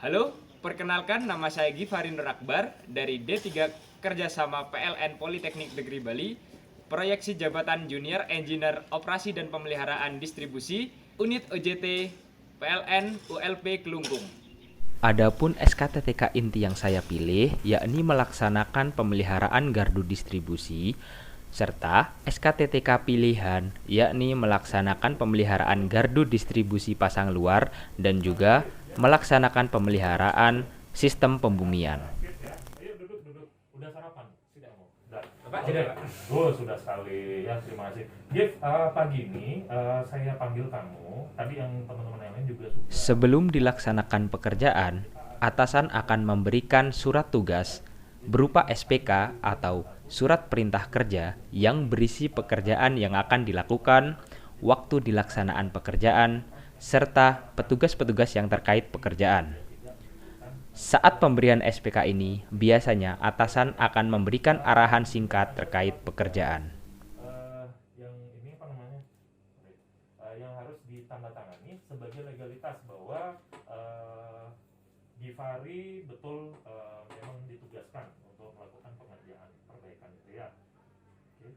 Halo, perkenalkan nama saya Givari Nur Akbar dari D3 Kerjasama PLN Politeknik Negeri Bali, proyeksi jabatan Junior Engineer Operasi dan Pemeliharaan Distribusi, Unit OJT PLN ULP Kelungkung. Adapun SKTTK inti yang saya pilih yakni melaksanakan pemeliharaan gardu distribusi serta SKTTK pilihan yakni melaksanakan pemeliharaan gardu distribusi pasang luar dan juga melaksanakan pemeliharaan sistem pembumian. Ayo duduk. Udah sarapan? Sudah mau. Sudah. Oh, sudah sekali. Ya, terima kasih. Jeff, pagi ini saya panggil kamu. Tadi yang teman-teman yang lain juga sudah. Sebelum dilaksanakan pekerjaan, atasan akan memberikan surat tugas berupa SPK atau surat perintah kerja yang berisi pekerjaan yang akan dilakukan, waktu dilaksanaan pekerjaan, serta petugas-petugas yang terkait pekerjaan. Saat pemberian SPK ini, biasanya atasan akan memberikan arahan singkat terkait pekerjaan. Yang ini apa namanya? Yang harus ditandatangani sebagai legalitas bahwa Givari betul memang ditugaskan untuk melakukan pengerjaan perbaikan itu ya. Oke.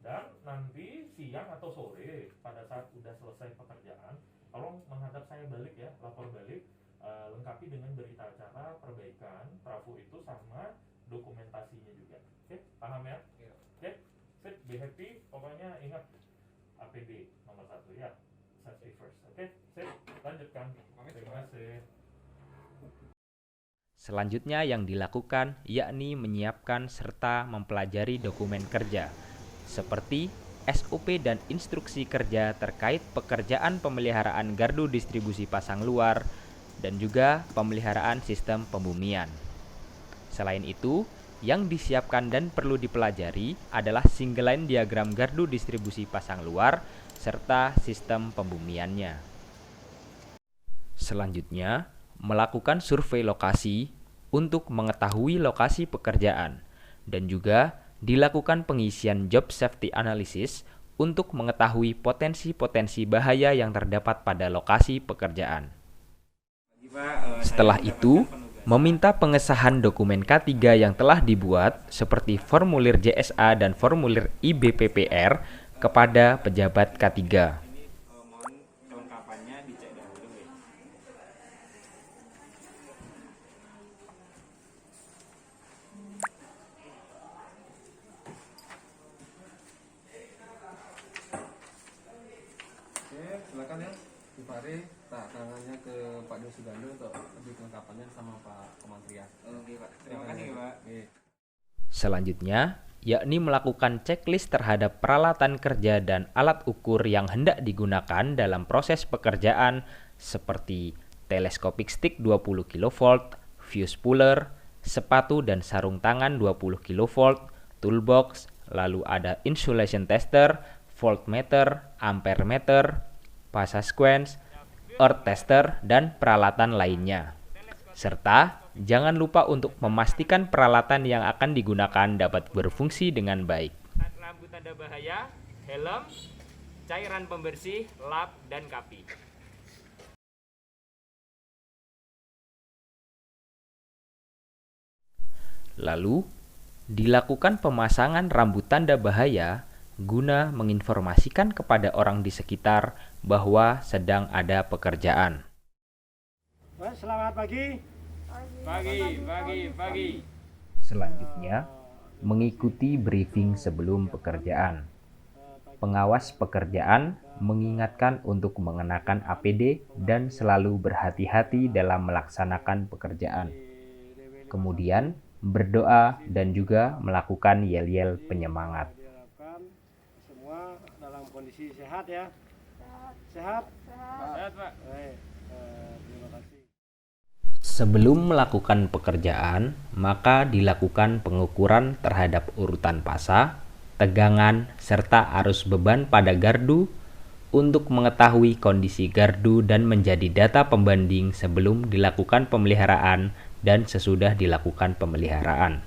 Dan nanti siang atau sore pada saat sudah selesai pekerjaan, tolong menghadap saya balik ya, lapor balik, lengkapi dengan berita acara perbaikan trafo itu sama dokumentasinya juga. Oke, paham ya? Oke, sip, be happy. Pokoknya ingat APD nomor 1 ya, safety first. Oke, sip, lanjutkan. Terima kasih. Selanjutnya yang dilakukan yakni menyiapkan serta mempelajari dokumen kerja, seperti SOP dan instruksi kerja terkait pekerjaan pemeliharaan gardu distribusi pasang luar dan juga pemeliharaan sistem pembumian. Selain itu, yang disiapkan dan perlu dipelajari adalah single line diagram gardu distribusi pasang luar serta sistem pembumiannya. Selanjutnya, melakukan survei lokasi untuk mengetahui lokasi pekerjaan dan juga dilakukan pengisian job safety analysis untuk mengetahui potensi-potensi bahaya yang terdapat pada lokasi pekerjaan. Setelah itu, meminta pengesahan dokumen K3 yang telah dibuat seperti formulir JSA dan formulir IBPPR kepada pejabat K3. Mohon kelengkapannya dicek dahulu ya. Oke, silakan ya, Givari. Nah, tangannya ke Pak Sugando untuk lebih kelengkapannya sama Pak Kementerian. Oke Pak, terima kasih Pak. Oke. Selanjutnya, yakni melakukan checklist terhadap peralatan kerja dan alat ukur yang hendak digunakan dalam proses pekerjaan seperti telescopic stick 20 kV, fuse puller, sepatu dan sarung tangan 20 kV, toolbox, lalu ada insulation tester, voltmeter, ampere meter, pasasquence, earth tester, dan peralatan lainnya. Serta jangan lupa untuk memastikan peralatan yang akan digunakan dapat berfungsi dengan baik. Lampu tanda bahaya, helm, cairan pembersih, lap, dan kapi. Lalu, dilakukan pemasangan rambu tanda bahaya guna menginformasikan kepada orang di sekitar bahwa sedang ada pekerjaan. Selamat pagi. Pagi. Selanjutnya, mengikuti briefing sebelum pekerjaan. Pengawas pekerjaan mengingatkan untuk mengenakan APD dan selalu berhati-hati dalam melaksanakan pekerjaan. Kemudian, berdoa dan juga melakukan yel-yel penyemangat. Diharapkan semua dalam kondisi sehat ya. Sehat. Sehat Pak. Baik. Terima kasih. Sebelum melakukan pekerjaan, maka dilakukan pengukuran terhadap urutan pasa, tegangan, serta arus beban pada gardu untuk mengetahui kondisi gardu dan menjadi data pembanding sebelum dilakukan pemeliharaan dan sesudah dilakukan pemeliharaan.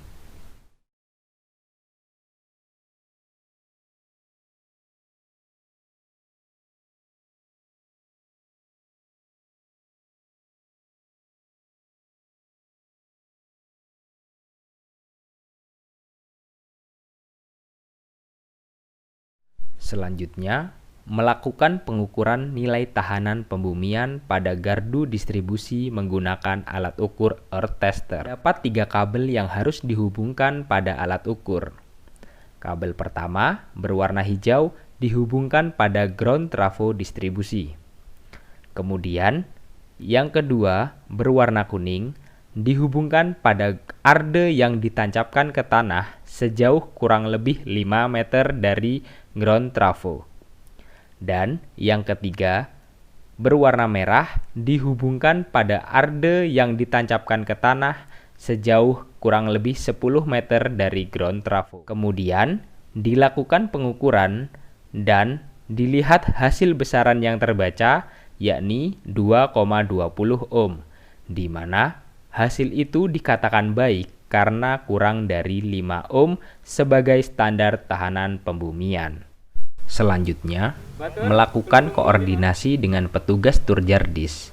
Selanjutnya, melakukan pengukuran nilai tahanan pembumian pada gardu distribusi menggunakan alat ukur earth tester. Dapat 3 kabel yang harus dihubungkan pada alat ukur. Kabel pertama berwarna hijau dihubungkan pada ground trafo distribusi. Kemudian, yang kedua berwarna kuning dihubungkan pada arde yang ditancapkan ke tanah sejauh kurang lebih 5 meter dari ground trafo. Dan yang ketiga, berwarna merah dihubungkan pada arde yang ditancapkan ke tanah sejauh kurang lebih 10 meter dari ground trafo. Kemudian, dilakukan pengukuran dan dilihat hasil besaran yang terbaca, yakni 2,20 ohm, di mana hasil itu dikatakan baik karena kurang dari 5 ohm sebagai standar tahanan pembumian. Selanjutnya, melakukan koordinasi dengan petugas Turjardis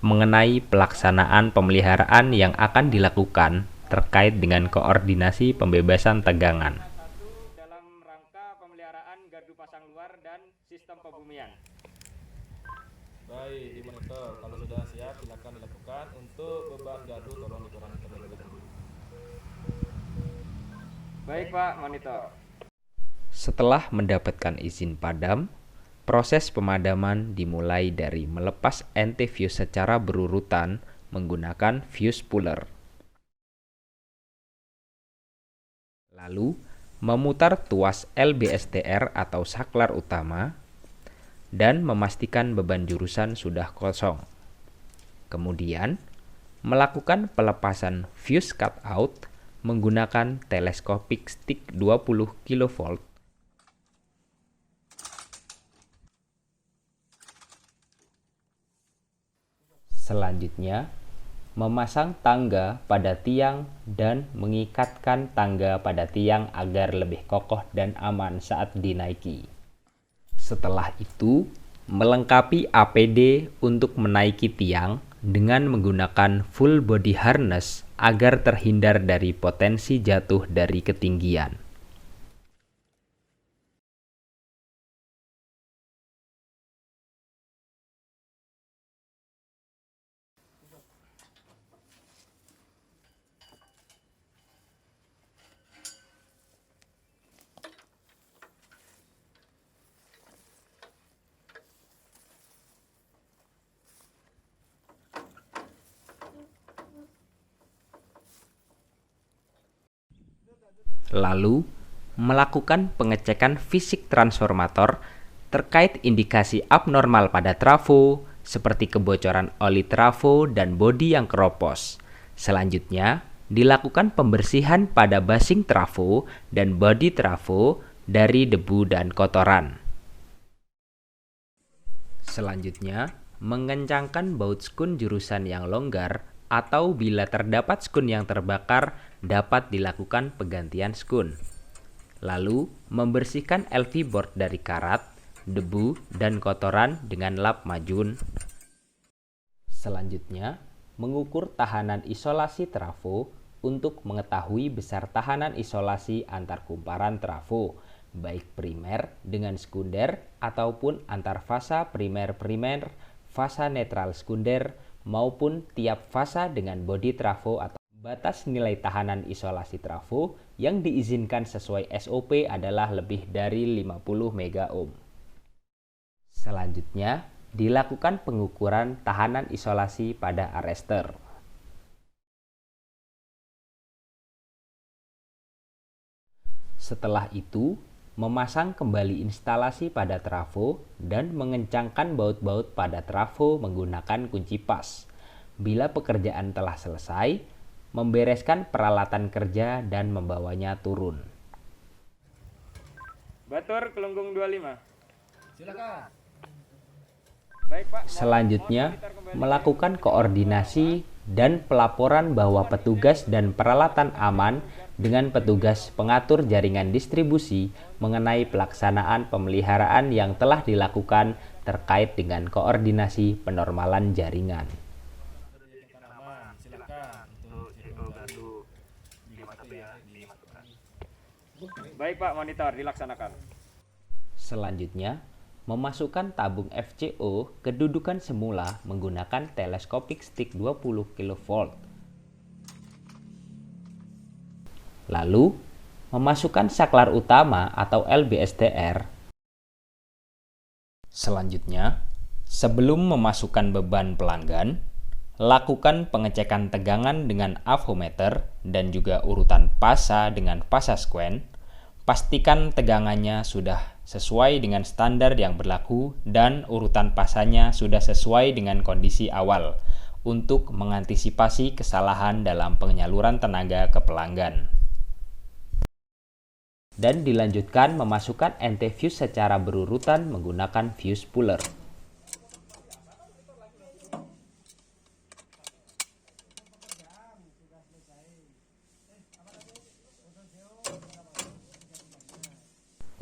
mengenai pelaksanaan pemeliharaan yang akan dilakukan terkait dengan koordinasi pembebasan tegangan. Dalam rangka pemeliharaan gardu pasang luar dan sistem pembumian. Baik, dimonitor. Kalau sudah siap, silakan dilakukan. Untuk beban gardu tolong dikurangi terlebih dahulu. Baik Pak, monitor. Setelah mendapatkan izin padam, proses pemadaman dimulai dari melepas anti-fuse secara berurutan menggunakan fuse puller. Lalu, memutar tuas LBSTR atau saklar utama dan memastikan beban jurusan sudah kosong. Kemudian, melakukan pelepasan fuse cutout menggunakan telescopic stick 20 kV. Selanjutnya, memasang tangga pada tiang dan mengikatkan tangga pada tiang agar lebih kokoh dan aman saat dinaiki. Setelah itu, melengkapi APD untuk menaiki tiang dengan menggunakan full body harness agar terhindar dari potensi jatuh dari ketinggian. Lalu, melakukan pengecekan fisik transformator terkait indikasi abnormal pada trafo, seperti kebocoran oli trafo dan bodi yang keropos. Selanjutnya, dilakukan pembersihan pada basing trafo dan bodi trafo dari debu dan kotoran. Selanjutnya, mengencangkan baut skun jurusan yang longgar atau bila terdapat skun yang terbakar dapat dilakukan penggantian skun. Lalu, membersihkan LV board dari karat, debu, dan kotoran dengan lap majun. Selanjutnya, mengukur tahanan isolasi trafo untuk mengetahui besar tahanan isolasi antar kumparan trafo, baik primer dengan sekunder ataupun antar fasa primer-primer, fasa netral sekunder, maupun tiap fasa dengan bodi trafo atau batas nilai tahanan isolasi trafo yang diizinkan sesuai SOP adalah lebih dari 50 megaohm. Selanjutnya, dilakukan pengukuran tahanan isolasi pada arrester. Setelah itu, memasang kembali instalasi pada trafo dan mengencangkan baut-baut pada trafo menggunakan kunci pas. Bila pekerjaan telah selesai, membereskan peralatan kerja dan membawanya turun. Batur Kelunggung 25. Silakan. Baik Pak. Selanjutnya, melakukan koordinasi dan pelaporan bahwa petugas dan peralatan aman dengan petugas pengatur jaringan distribusi mengenai pelaksanaan pemeliharaan yang telah dilakukan terkait dengan koordinasi penormalan jaringan. Baik Pak, monitor dilaksanakan. Selanjutnya, memasukkan tabung FCO kedudukan semula menggunakan telescopic stick 20 kV. Lalu, memasukkan saklar utama atau LBSDR. Selanjutnya, sebelum memasukkan beban pelanggan, lakukan pengecekan tegangan dengan avometer dan juga urutan pasa dengan pasa squen. Pastikan tegangannya sudah sesuai dengan standar yang berlaku dan urutan pasanya sudah sesuai dengan kondisi awal untuk mengantisipasi kesalahan dalam penyaluran tenaga ke pelanggan. Dan dilanjutkan memasukkan anti-fuse secara berurutan menggunakan fuse puller.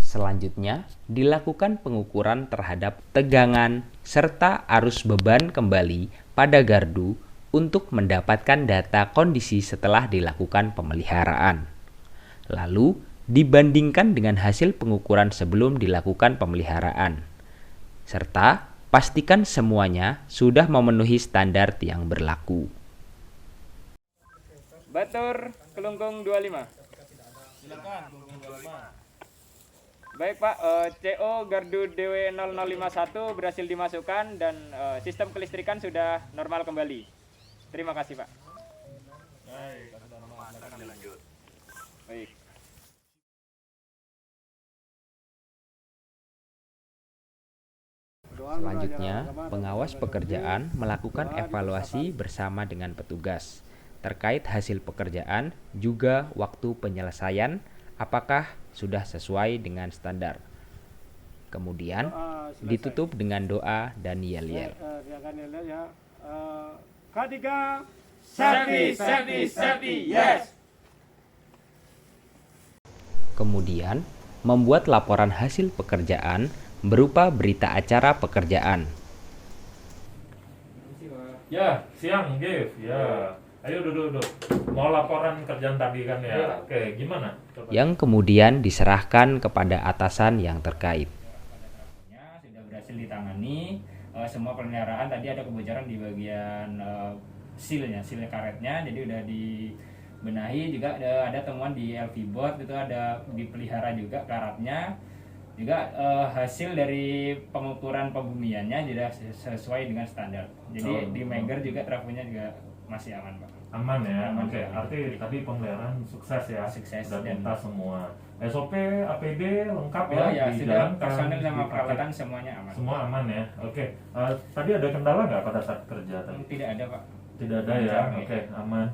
Selanjutnya, dilakukan pengukuran terhadap tegangan serta arus beban kembali pada gardu untuk mendapatkan data kondisi setelah dilakukan pemeliharaan. Lalu, dibandingkan dengan hasil pengukuran sebelum dilakukan pemeliharaan. Serta, pastikan semuanya sudah memenuhi standar yang berlaku. Batur Kelungkung 25. Silakan, Kelungkung 25. Baik Pak, CO gardu DW0051 berhasil dimasukkan dan sistem kelistrikan sudah normal kembali. Terima kasih Pak. Baik, silakan dilanjut. Baik. Selanjutnya, pengawas pekerjaan melakukan evaluasi bersama dengan petugas terkait hasil pekerjaan, juga waktu penyelesaian, apakah sudah sesuai dengan standar. Kemudian, ditutup dengan doa dan yel-yel. K3, Safety, yes! Kemudian, membuat laporan hasil pekerjaan berupa berita acara pekerjaan. Ya, siang, Gif. Ya. Ayo duduk. Mau laporan kerjaan tadi kan ya? Oke, gimana? Coba. Yang kemudian diserahkan kepada atasan yang terkait. Sudah berhasil ditangani. Semua pemeliharaan tadi ada kebocoran di bagian seal karetnya, jadi udah dibenahi. Juga ada temuan di LV board, itu ada dipelihara juga karatnya. Juga hasil dari pengukuran pembumiannya juga sesuai dengan standar. Jadi di Megger juga trafonya juga masih aman Pak. Aman ya? Aman, Oke, Pak. arti tadi pemeliharaan sukses ya? Sukses. Sudah Dan tuntas semua. SOP, APD lengkap oh ya, sudah dijalankan, personel sama dipakai. peralatan semuanya aman. Semua aman ya? Oke. Tadi ada kendala nggak pada saat kerja tadi? Tidak ada Pak. Tidak ada ya? Lancar, Oke, aman.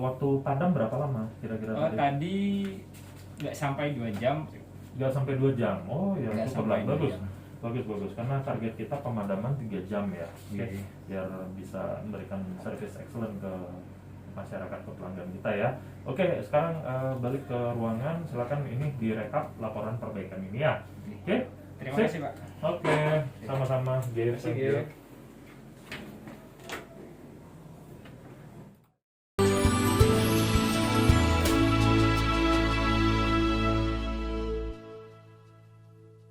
Waktu padam berapa lama kira-kira tadi? Tadi nggak sampai 2 jam. Nggak sampai 2 jam. Oh ya, Nggak cukup sampai 2 bagus. jam. Bagus. Karena target kita pemadaman 3 jam ya. Oke. Iya. Biar bisa memberikan service excellent ke masyarakat, ke pelanggan kita ya. Oke, sekarang balik ke ruangan. Silakan ini direkap laporan perbaikan ini ya. Oke. Terima Sip. kasih Pak. Oke, sama-sama. Terima kasih, Gif.